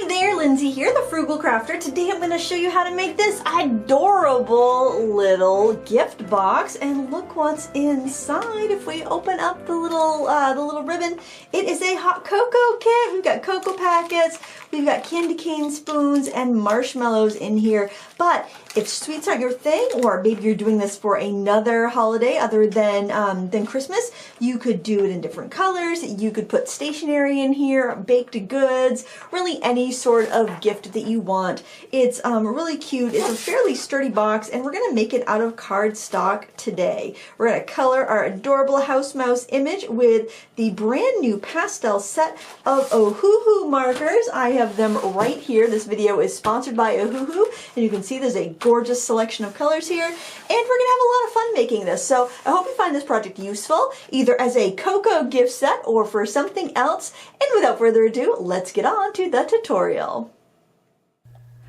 Hi there, Lindsay here, the Frugal Crafter. Today I'm going to show you how to make this adorable little gift box, and look what's inside. If we open up the little ribbon, it is a hot cocoa kit. We've got cocoa packets, we've got candy cane spoons, and marshmallows in here. But if sweets aren't your thing, or maybe you're doing this for another holiday other than Christmas, you could do it in different colors. You could put stationery in here, baked goods, really any sort of gift that you want. It's really cute. It's a fairly sturdy box, and we're going to make it out of cardstock today. We're going to color our adorable house mouse image with the brand new pastel set of Ohuhu markers. I have them right here. This video is sponsored by Ohuhu, and you can see there's a gorgeous selection of colors here, and we're going to have a lot of fun making this. So I hope you find this project useful, either as a cocoa gift set or for something else. And without further ado, let's get on to the tutorial.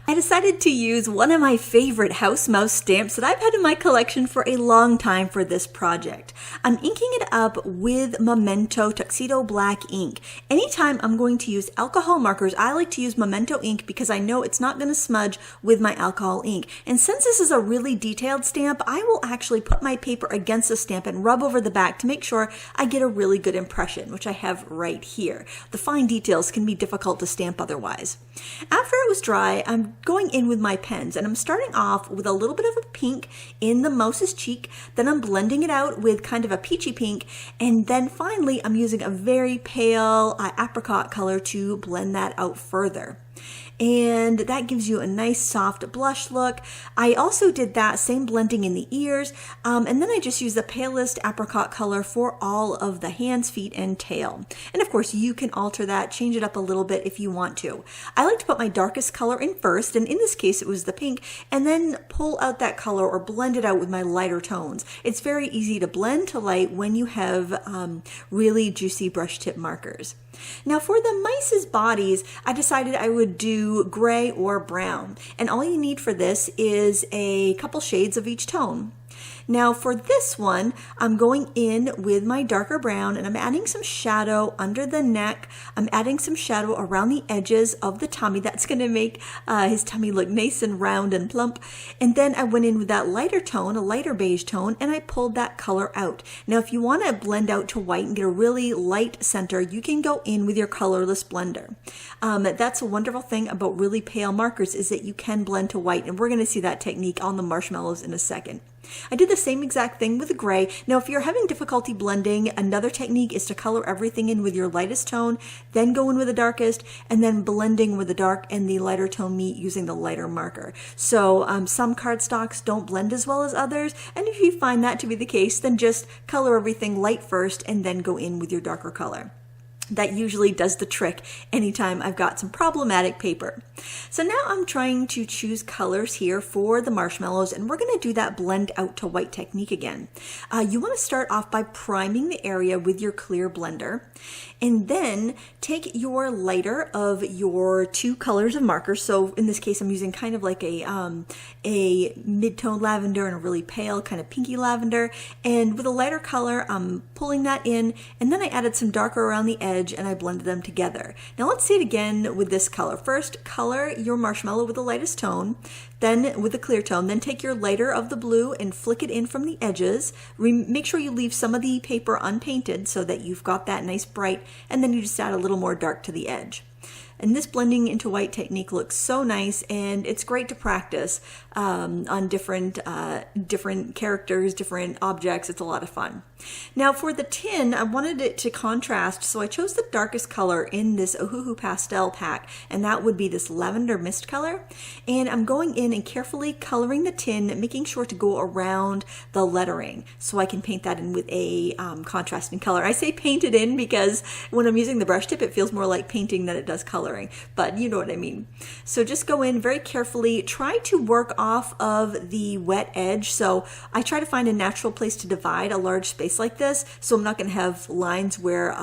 I decided to use one of my favorite house mouse stamps that I've had in my collection for a long time for this project. I'm inking it up with Memento Tuxedo Black ink. Anytime I'm going to use alcohol markers, I like to use Memento ink because I know it's not going to smudge with my alcohol ink. And since this is a really detailed stamp, I will actually put my paper against the stamp and rub over the back to make sure I get a really good impression, which I have right here. The fine details can be difficult to stamp otherwise. After it was dry, I'm going in with my pens, and I'm starting off with a little bit of a pink in the mouse's cheek, then I'm blending it out with kind of a peachy pink, and then finally I'm using a very pale apricot color to blend that out further. And that gives you a nice soft blush look. I also did that same blending in the ears, and then I just used the palest apricot color for all of the hands, feet, and tail. And of course you can alter that, change it up a little bit if you want to. I like to put my darkest color in first, and in this case it was the pink, and then pull out that color or blend it out with my lighter tones. It's very easy to blend to light when you have really juicy brush tip markers. Now for the mice's bodies, I decided I would do gray or brown, and all you need for this is a couple shades of each tone. Now for this one, I'm going in with my darker brown, and I'm adding some shadow under the neck. I'm adding some shadow around the edges of the tummy. That's going to make his tummy look nice and round and plump. And then I went in with that lighter tone, a lighter beige tone, and I pulled that color out. Now if you want to blend out to white and get a really light center, you can go in with your colorless blender. That's a wonderful thing about really pale markers, is that you can blend to white, and we're going to see that technique on the marshmallows in a second. I did the same exact thing with the gray. Now if you're having difficulty blending, another technique is to color everything in with your lightest tone, then go in with the darkest, and then blending with the dark and the lighter tone meet using the lighter marker. So some cardstocks don't blend as well as others, and if you find that to be the case, then just color everything light first and then go in with your darker color. That usually does the trick anytime I've got some problematic paper. So now I'm trying to choose colors here for the marshmallows, and we're going to do that blend out to white technique again. You want to start off by priming the area with your clear blender, and then take your lighter of your two colors of markers. So in this case I'm using kind of like a mid-tone lavender and a really pale kind of pinky lavender, and with a lighter color I'm pulling that in, and then I added some darker around the edge and I blended them together. Now let's see it again with this color. First, color your marshmallow with the lightest tone, then with the clear tone, then take your lighter of the blue and flick it in from the edges. Make sure you leave some of the paper unpainted so that you've got that nice bright, and then you just add a little more dark to the edge. And this blending into white technique looks so nice, and it's great to practice on different characters, different objects. It's a lot of fun. Now for the tin, I wanted it to contrast, so I chose the darkest color in this Ohuhu pastel pack, and that would be this lavender mist color. And I'm going in and carefully coloring the tin, making sure to go around the lettering so I can paint that in with a contrasting color. I say paint it in because when I'm using the brush tip, it feels more like painting than it does coloring, but you know what I mean. So just go in very carefully, try to work off of the wet edge. So I try to find a natural place to divide a large space like this, so I'm not going to have lines where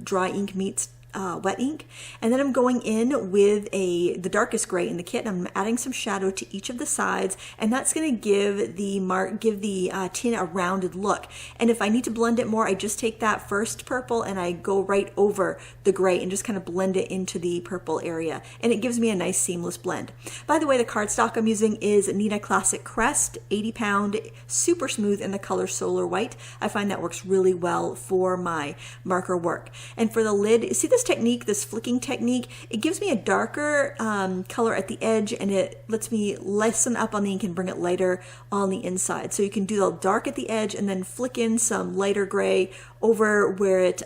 dry ink meets wet ink, and then I'm going in with the darkest gray in the kit, and I'm adding some shadow to each of the sides, and that's going to give the tin a rounded look. And if I need to blend it more, I just take that first purple and I go right over the gray and just kind of blend it into the purple area, and it gives me a nice seamless blend. By the way, the cardstock I'm using is Nita Classic Crest 80-pound, super smooth in the color Solar White. I find that works really well for my marker work. And for the lid, see this technique, this flicking technique, it gives me a darker color at the edge, and it lets me lessen up on the ink and bring it lighter on the inside. So you can do the dark at the edge and then flick in some lighter gray over where it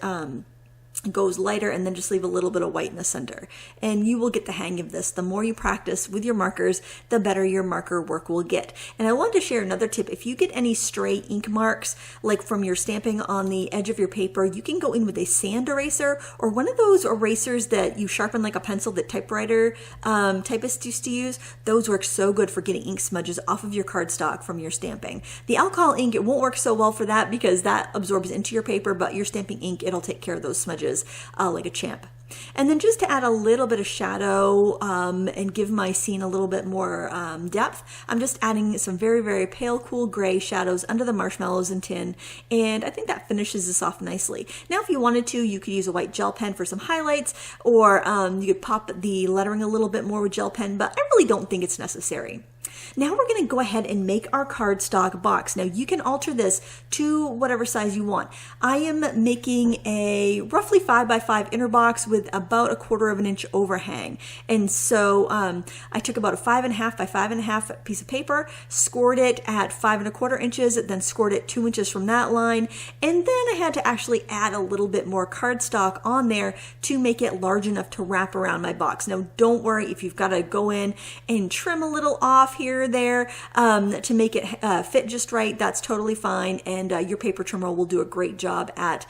goes lighter, and then just leave a little bit of white in the center. And you will get the hang of this. The more you practice with your markers, the better your marker work will get. And I want to share another tip. If you get any stray ink marks, like from your stamping on the edge of your paper, you can go in with a sand eraser or one of those erasers that you sharpen like a pencil that typewriter typists used to use. Those work so good for getting ink smudges off of your cardstock from your stamping. The alcohol ink, it won't work so well for that because that absorbs into your paper, but your stamping ink, it'll take care of those smudges like a champ. And then just to add a little bit of shadow and give my scene a little bit more depth, I'm just adding some very, very pale, cool gray shadows under the marshmallows and tin, and I think that finishes this off nicely. Now, if you wanted to, you could use a white gel pen for some highlights, or you could pop the lettering a little bit more with gel pen, but I really don't think it's necessary. Now we're going to go ahead and make our cardstock box. Now you can alter this to whatever size you want. I am making a roughly 5x5 inner box with about 1/4 inch overhang. And so I took about a 5.5 by 5.5 piece of paper, scored it at 5 1/4 inches, then scored it 2 inches from that line. And then I had to actually add a little bit more cardstock on there to make it large enough to wrap around my box. Now don't worry if you've got to go in and trim a little off here or there to make it fit just right. That's totally fine, and your paper trimmer will do a great job at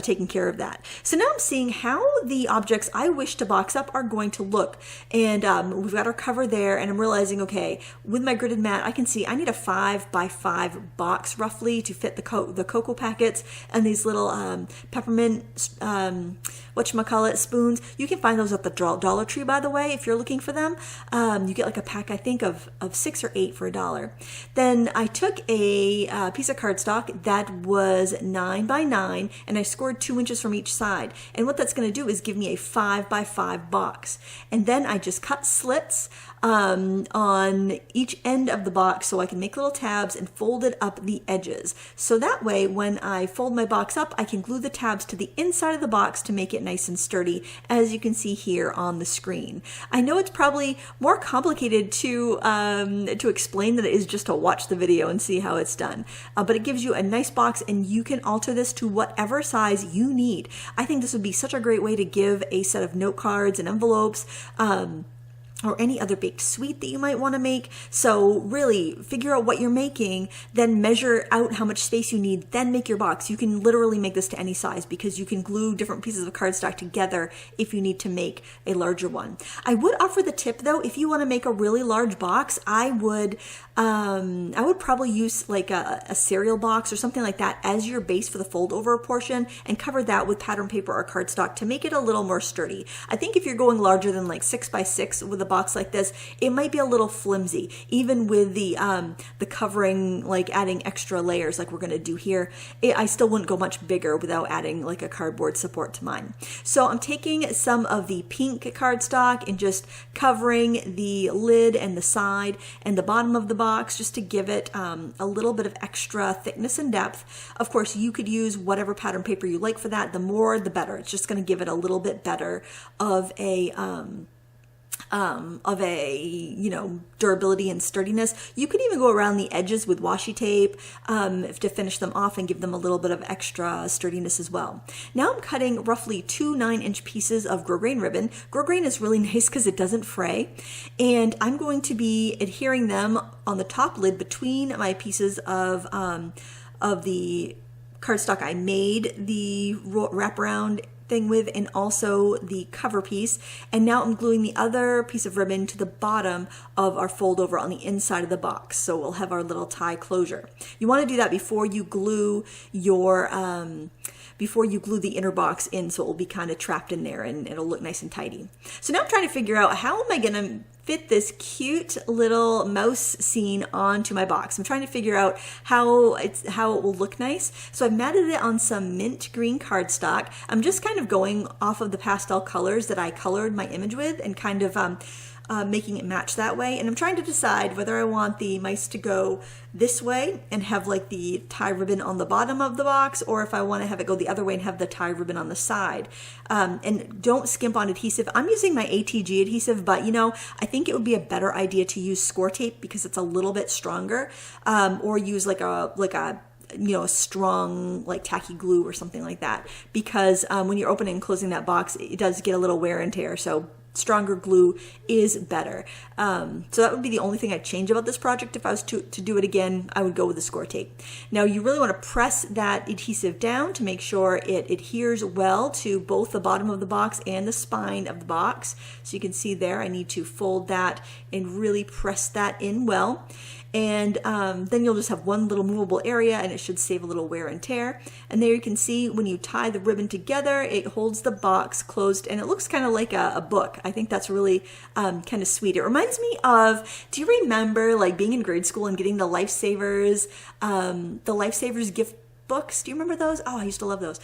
taking care of that. So now I'm seeing how the objects I wish to box up are going to look, and we've got our cover there, and I'm realizing, okay, with my gridded mat, I can see I need a 5x5 box roughly to fit the cocoa packets and these little peppermint whatchamacallit spoons. You can find those at the Dollar Tree, by the way, if you're looking for them. You get like a pack, I think, of 6 or 8 for $1. Then I took a piece of cardstock that was 9x9, and I scored 2 inches from each side. And what that's going to do is give me a 5x5 box. And then I just cut slits on each end of the box so I can make little tabs and fold it up the edges. So that way, when I fold my box up, I can glue the tabs to the inside of the box to make it nice and sturdy, as you can see here on the screen. I know it's probably more complicated to explain than it is just to watch the video and see how it's done. But it gives you a nice box, and you can alter this to whatever size you need. I think this would be such a great way to give a set of note cards and envelopes, or any other baked sweet that you might want to make. So really figure out what you're making, then measure out how much space you need, then make your box. You can literally make this to any size because you can glue different pieces of cardstock together if you need to make a larger one. I would offer the tip though, if you want to make a really large box, I would probably use like a cereal box or something like that as your base for the fold over portion, and cover that with pattern paper or cardstock to make it a little more sturdy. I think if you're going larger than like 6x6 with a box like this, it might be a little flimsy, even with the covering, like adding extra layers like we're going to do here. I still wouldn't go much bigger without adding like a cardboard support to mine. So I'm taking some of the pink cardstock and just covering the lid and the side and the bottom of the box just to give it a little bit of extra thickness and depth. Of course, you could use whatever pattern paper you like for that. The more, the better. It's just going to give it a little bit better of a durability and sturdiness. You could even go around the edges with washi tape to finish them off and give them a little bit of extra sturdiness as well. Now I'm cutting roughly 2 9-inch pieces of grosgrain ribbon. Grosgrain is really nice because it doesn't fray, and I'm going to be adhering them on the top lid between my pieces of the cardstock I made the wraparound thing with, and also the cover piece. And now I'm gluing the other piece of ribbon to the bottom of our fold over on the inside of the box, so we'll have our little tie closure. You want to do that before you glue your before you glue the inner box in, so it will be kind of trapped in there and it'll look nice and tidy. So now I'm trying to figure out, how am I going to fit this cute little mouse scene onto my box? I'm trying to figure out how it will look nice. So I've matted it on some mint green cardstock. I'm just kind of going off of the pastel colors that I colored my image with and kind of making it match that way. And I'm trying to decide whether I want the mice to go this way and have like the tie ribbon on the bottom of the box, or if I want to have it go the other way and have the tie ribbon on the side. And don't skimp on adhesive. I'm using my ATG adhesive, but you know, I think it would be a better idea to use score tape because it's a little bit stronger, or use like a you know, a strong like tacky glue or something like that, because when you're opening and closing that box, it does get a little wear and tear. So stronger glue is better. So that would be the only thing I'd change about this project. If I was to do it again, I would go with the score tape. Now you really want to press that adhesive down to make sure it adheres well to both the bottom of the box and the spine of the box. So you can see there, I need to fold that and really press that in well. And then you'll just have one little movable area and it should save a little wear and tear. And there you can see when you tie the ribbon together, it holds the box closed and it looks kind of like a book. I think that's really kind of sweet. It reminds me of, do you remember like being in grade school and getting the Lifesavers gift books? Do you remember those? Oh, I used to love those.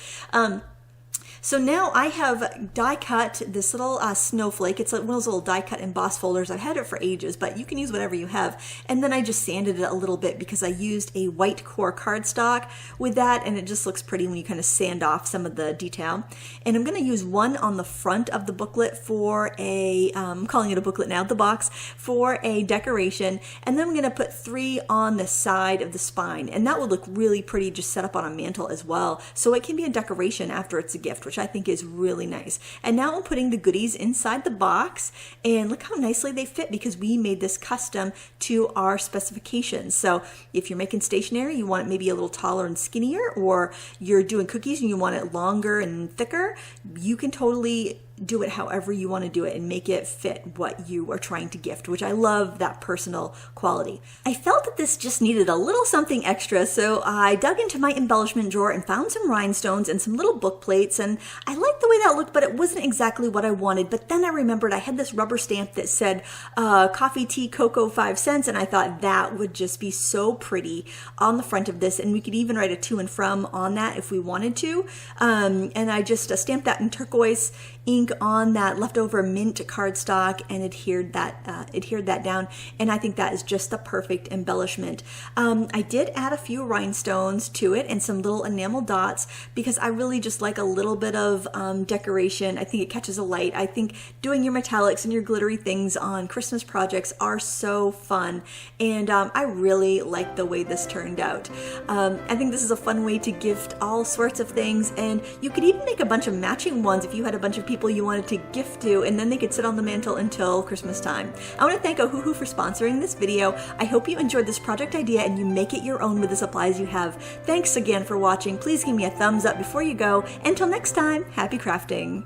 So now I have die cut this little snowflake. It's like one of those little die cut embossed folders. I've had it for ages, but you can use whatever you have. And then I just sanded it a little bit because I used a white core cardstock with that, and it just looks pretty when you kind of sand off some of the detail. And I'm going to use one on the front of the booklet for a, I'm calling it a booklet now, the box, for a decoration. And then I'm going to put 3 on the side of the spine. And that would look really pretty just set up on a mantle as well. So it can be a decoration after it's a gift, which I think is really nice. And now I'm putting the goodies inside the box, and look how nicely they fit because we made this custom to our specifications. So if you're making stationery, you want it maybe a little taller and skinnier, or you're doing cookies and you want it longer and thicker, you can totally do it however you want to do it and make it fit what you are trying to gift, which I love that personal quality. I felt that this just needed a little something extra, so I dug into my embellishment drawer and found some rhinestones and some little book plates, and I liked the way that looked, but it wasn't exactly what I wanted. But then I remembered I had this rubber stamp that said coffee, tea, cocoa, 5 cents, and I thought that would just be so pretty on the front of this, and we could even write a to and from on that if we wanted to. And I just stamped that in turquoise ink on that leftover mint cardstock and adhered that down, and I think that is just the perfect embellishment. I did add a few rhinestones to it and some little enamel dots because I really just like a little bit of decoration. I think it catches a light. I think doing your metallics and your glittery things on Christmas projects are so fun, and I really like the way this turned out. I think this is a fun way to gift all sorts of things, and you could even make a bunch of matching ones if you had a bunch of people you wanted to gift to, and then they could sit on the mantle until Christmas time. I want to thank Ohuhu for sponsoring this video. I hope you enjoyed this project idea and you make it your own with the supplies you have. Thanks again for watching. Please give me a thumbs up before you go. Until next time, happy crafting.